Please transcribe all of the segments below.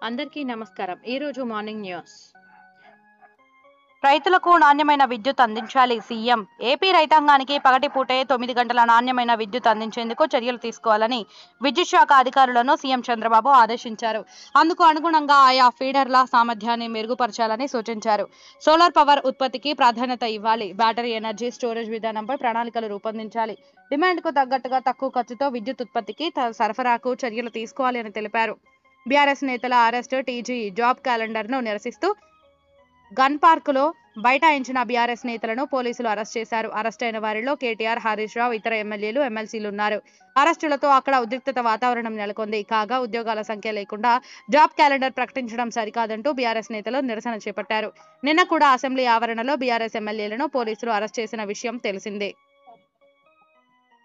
అందరికీ నమస్కారం. ఈరోజు మార్నింగ్ న్యూస్. రైతులకు నాణ్యమైన విద్యుత్ అందించాలి సీఎం. ఏపీ రైతాంగానికి పగటిపూటే 9 గంటల నాణ్యమైన విద్యుత్ అందించేందుకు చర్యలు తీసుకోవాలని విద్యుత్ శాఖ అధికారులను సీఎం చంద్రబాబు ఆదేశించారు. అందుకు అనుగుణంగా ఆయా ఫీడర్ల సామర్థ్యాన్ని మెరుగుపరచాలని సూచించారు. సోలార్ పవర్ ఉత్పత్తికి ప్రాధాన్యత ఇవ్వాలి. బ్యాటరీ ఎనర్జీ స్టోరేజ్ విధానంపై ప్రణాళికలు రూపొందించాలి. డిమాండ్కు తగ్గట్టుగా తక్కువ ఖర్చుతో విద్యుత్ ఉత్పత్తికి సరఫరాకు చర్యలు తీసుకోవాలి అని తెలిపారు. బీఆర్ఎస్ నేతల అరెస్ట్, టీజీ జాబ్ క్యాలెండర్ను నిరసిస్తూ గన్ పార్కులో బైఠాయించిన బీఆర్ఎస్ నేతలను పోలీసులు అరెస్ట్ చేశారు. అరెస్ట్ అయిన వారిలో కేటీఆర్, హరీష్ రావు, ఇతర ఎమ్మెల్యేలు, ఎమ్మెల్సీలు ఉన్నారు. అరెస్టులతో అక్కడ ఉద్రిక్తత వాతావరణం నెలకొంది. కాగా ఉద్యోగాల సంఖ్య లేకుండా జాబ్ క్యాలెండర్ ప్రకటించడం సరికాదంటూ బీఆర్ఎస్ నేతలు నిరసన చేపట్టారు. నిన్న కూడా అసెంబ్లీ ఆవరణలో బీఆర్ఎస్ ఎమ్మెల్యేలను పోలీసులు అరెస్ట్ చేసిన విషయం తెలిసిందే.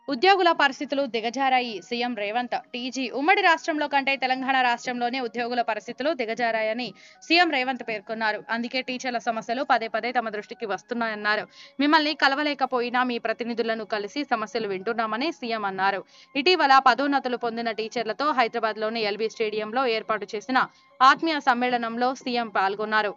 ఉద్యోగుల పరిస్థితులు దిగజారాయి. సీఎం రేవంత్. టీజీ ఉమ్మడి రాష్ట్రంలో కంటే తెలంగాణ రాష్ట్రంలోనే ఉద్యోగుల పరిస్థితులు దిగజారాయని సీఎం రేవంత్ పేర్కొన్నారు. అందుకే టీచర్ల సమస్యలు పదే పదే తమ దృష్టికి వస్తున్నాయన్నారు. మిమ్మల్ని కలవలేకపోయినా మీ ప్రతినిధులను కలిసి సమస్యలు వింటున్నామని సీఎం అన్నారు. ఇటీవల పదోన్నతులు పొందిన టీచర్లతో హైదరాబాద్లోని ఎల్బీ స్టేడియంలో ఏర్పాటు చేసిన ఆత్మీయ సమ్మేళనంలో సీఎం పాల్గొన్నారు.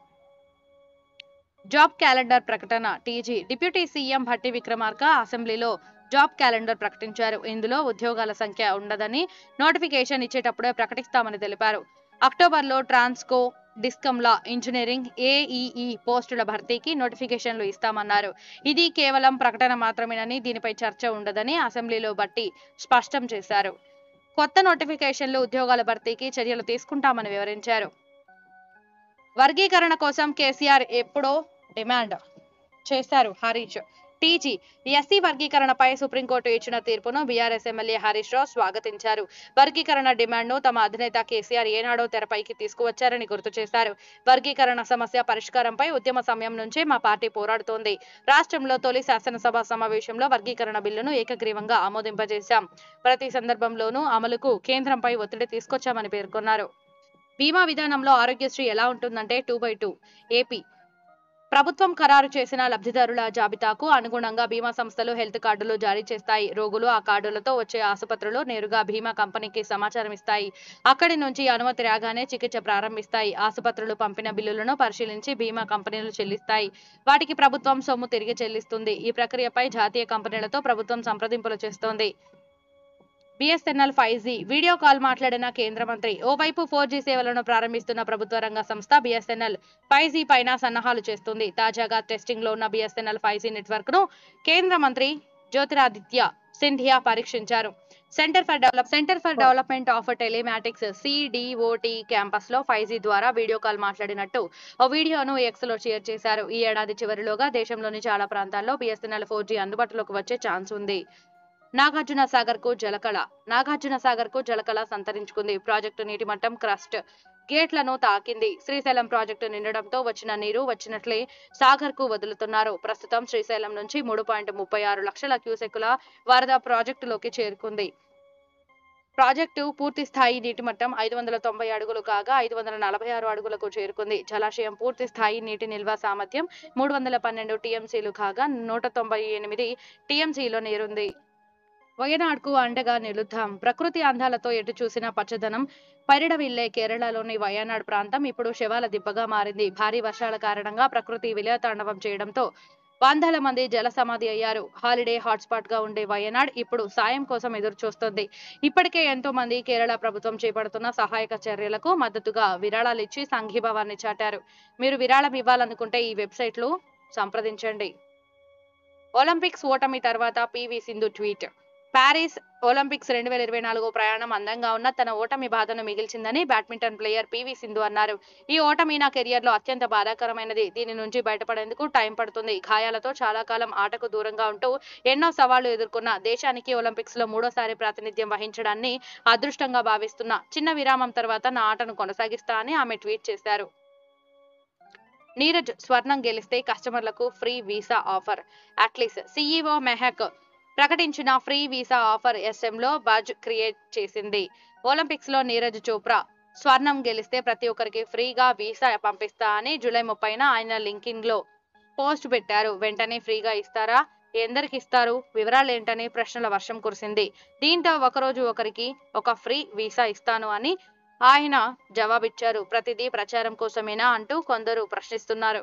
జాబ్ క్యాలెండర్ ప్రకటన. TG deputy CM Bhatti Vikramarka అసెంబ్లీలో జాబ్ క్యాలెండర్ ప్రకటించారు. ఇందులో ఉద్యోగాల సంఖ్య ఉండదని, నోటిఫికేషన్ ఇచ్చేటప్పుడే ప్రకటిస్తామని తెలిపారు. అక్టోబర్లో ట్రాన్స్కో, డిస్కంల ఇంజనీరింగ్, ఏఈఈ పోస్టుల భర్తీకి నోటిఫికేషన్లు ఇస్తామన్నారు. ఇది కేవలం ప్రకటన మాత్రమేనని, దీనిపై చర్చ ఉండదని అసెంబ్లీలో భట్టి స్పష్టం చేశారు. కొత్త నోటిఫికేషన్లు, ఉద్యోగాల భర్తీకి చర్యలు తీసుకుంటామని వివరించారు. వర్గీకరణ కోసం కేసీఆర్ ఎప్పుడో డిమాండ్ చేశారు హరీష్. టీజీ ఎస్సీ వర్గీకరణపై సుప్రీంకోర్టు ఇచ్చిన తీర్పును బీఆర్ఎస్ ఎమ్మెల్యే హరీష్ రావు స్వాగతించారు. వర్గీకరణ డిమాండ్ను తమ అధినేత కేసీఆర్ ఏనాడో తెరపైకి తీసుకువచ్చారని గుర్తు చేశారు. వర్గీకరణ సమస్య పరిష్కారంపై ఉద్యమ సమయం నుంచే మా పార్టీ పోరాడుతోంది. రాష్ట్రంలో తొలి శాసనసభ సమావేశంలో వర్గీకరణ బిల్లును ఏకగ్రీవంగా ఆమోదింపజేశాం. ప్రతి సందర్భంలోనూ అమలుకు కేంద్రంపై ఒత్తిడి తీసుకొచ్చామని పేర్కొన్నారు. బీమా విధానంలో ఆరోగ్యశ్రీ ఎలా ఉంటుందంటే 2/2 ఏపీ ప్రభుత్వం ఖరారు చేసిన లబ్ధిదారుల జాబితాకు అనుగుణంగా బీమా సంస్థలు హెల్త్ కార్డులు జారీ చేస్తాయి. రోగులు ఆ కార్డులతో వచ్చే ఆసుపత్రులు నేరుగా బీమా కంపెనీకి సమాచారం ఇస్తాయి. అక్కడి నుంచి అనుమతి రాగానే చికిత్స ప్రారంభిస్తాయి. ఆసుపత్రులు పంపిన బిల్లులను పరిశీలించి బీమా కంపెనీలు చెల్లిస్తాయి. వాటికి ప్రభుత్వం సొమ్ము తిరిగి చెల్లిస్తుంది. ఈ ప్రక్రియపై జాతీయ కంపెనీలతో ప్రభుత్వం సంప్రదింపులు చేస్తోంది. బీఎస్ఎన్ఎల్ 5G వీడియో కాల్ మాట్లాడిన కేంద్ర మంత్రి. ఓవైపు 4G సేవలను ప్రారంభిస్తున్న ప్రభుత్వ రంగ సంస్థ బీఎస్ఎన్ఎల్ 5G పైన సన్నాహాలు చేస్తుంది. తాజాగా టెస్టింగ్ లో ఉన్న బీఎస్ఎన్ఎల్ 5G నెట్వర్క్ ను కేంద్ర మంత్రి జ్యోతిరాదిత్య సింధియా పరీక్షించారు. Centre for development of telematics CDOT campus లో 5G ద్వారా వీడియో కాల్ మాట్లాడినట్టు ఓ వీడియోను ఎక్స్ లో షేర్ చేశారు. ఈ ఏడాది చివరిలోగా దేశంలోని చాలా ప్రాంతాల్లో బీఎస్ఎన్ఎల్ 4G అందుబాటులోకి వచ్చే ఛాన్స్ ఉంది. నాగార్జున సాగర్ కు జలకళ సంతరించుకుంది. ప్రాజెక్టు నీటి మట్టం క్రస్ట్ గేట్లను తాకింది. శ్రీశైలం ప్రాజెక్టు నిండడంతో వచ్చిన నీరు వచ్చినట్లే సాగర్ కు వదులుతున్నారు. ప్రస్తుతం శ్రీశైలం నుంచి 3.36 లక్షల క్యూసెక్కుల వరద ప్రాజెక్టులోకి చేరుకుంది. ప్రాజెక్టు పూర్తి స్థాయి నీటి మట్టం 590 అడుగులు కాగా 546 అడుగులకు చేరుకుంది. జలాశయం పూర్తి స్థాయి నీటి నిల్వ సామర్థ్యం 312 టీఎంసీలు కాగా 198 టీఎంసీలో నీరుంది. వయనాడ్కు అండగా నిలుద్దాం. ప్రకృతి అందాలతో ఎటు చూసినా పచ్చదనం పరిడవిల్లే కేరళలోని వయనాడ్ ప్రాంతం ఇప్పుడు శవాల దిబ్బగా మారింది. భారీ వర్షాల కారణంగా ప్రకృతి విలయతాండవం చేయడంతో వందల మంది జల సమాధి అయ్యారు. హాలిడే హాట్స్పాట్ గా ఉండే వయనాడ్ ఇప్పుడు సాయం కోసం ఎదురు చూస్తోంది. ఇప్పటికే ఎంతో మంది కేరళ ప్రభుత్వం చేపడుతున్న సహాయక చర్యలకు మద్దతుగా విరాళాలిచ్చి సంఘీభావాన్ని చాటారు. మీరు విరాళం ఇవ్వాలనుకుంటే ఈ వెబ్సైట్లు సంప్రదించండి. ఒలింపిక్స్ ఓటమి తర్వాత PV Sindhu tweet. Paris Olympics 2024 ప్రయాణం అందంగా ఉన్న తన ఓటమి బాధను మిగిల్చిందని బ్యాడ్మింటన్ ప్లేయర్ పీవీ సింధు అన్నారు. ఈ ఓటమి నా కెరియర్లో అత్యంత బాధాకరమైనది. దీని నుంచి బయటపడేందుకు టైం పడుతుంది. గాయాలతో చాలా కాలం ఆటకు దూరంగా ఉంటూ ఎన్నో సవాళ్లు ఎదుర్కొన్న దేశానికి ఒలింపిక్స్ లో 3వ సారి ప్రాతినిధ్యం వహించడాన్ని అదృష్టంగా భావిస్తున్నా. చిన్న విరామం తర్వాత నా ఆటను కొనసాగిస్తా అని ఆమె ట్వీట్ చేశారు. నీరజ్ స్వర్ణం గెలిస్తే కస్టమర్లకు free visa offer. At least CEO Mehak ప్రకటించిన ఫ్రీ వీసా ఆఫర్ SM లో బజ్ క్రియేట్ చేసింది. ఒలింపిక్స్ లో నీరజ్ చోప్రా స్వర్ణం గెలిస్తే ప్రతి ఒక్కరికి ఫ్రీగా వీసా పంపిస్తా అని జూలై 30న ఆయన లింక్డ్ఇన్ లో పోస్ట్ పెట్టారు. వెంటనే ఫ్రీగా ఇస్తారా? ఎందరికి ఇస్తారు? వివరాలేంటని ప్రశ్నల వర్షం కురిసింది. దీంతో ఒకరోజు ఒకరికి ఒక ఫ్రీ వీసా ఇస్తాను అని ఆయన జవాబిచ్చారు. ప్రతిదీ ప్రచారం కోసమేనా అంటూ కొందరు ప్రశ్నిస్తున్నారు.